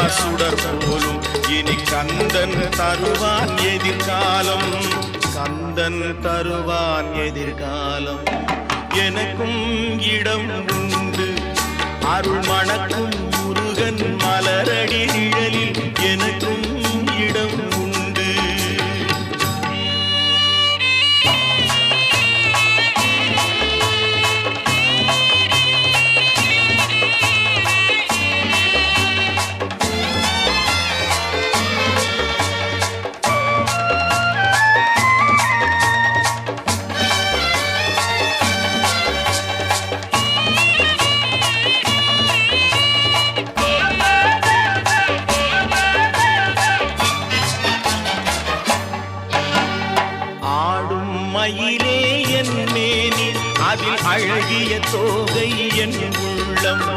சுடர் போலும் இனி கந்தன் தருவான் எதிர்காலம். கந்தன் தருவான் எதிர்காலம். எனக்கும் இடம் உண்டு அருள் மணக்கும் முருகன் மலரடி நிழலில் எனக்கும் இடம் உண்டு. மயிலே என் மேனி அதில் அழகிய தோகை என் உள்ளம்.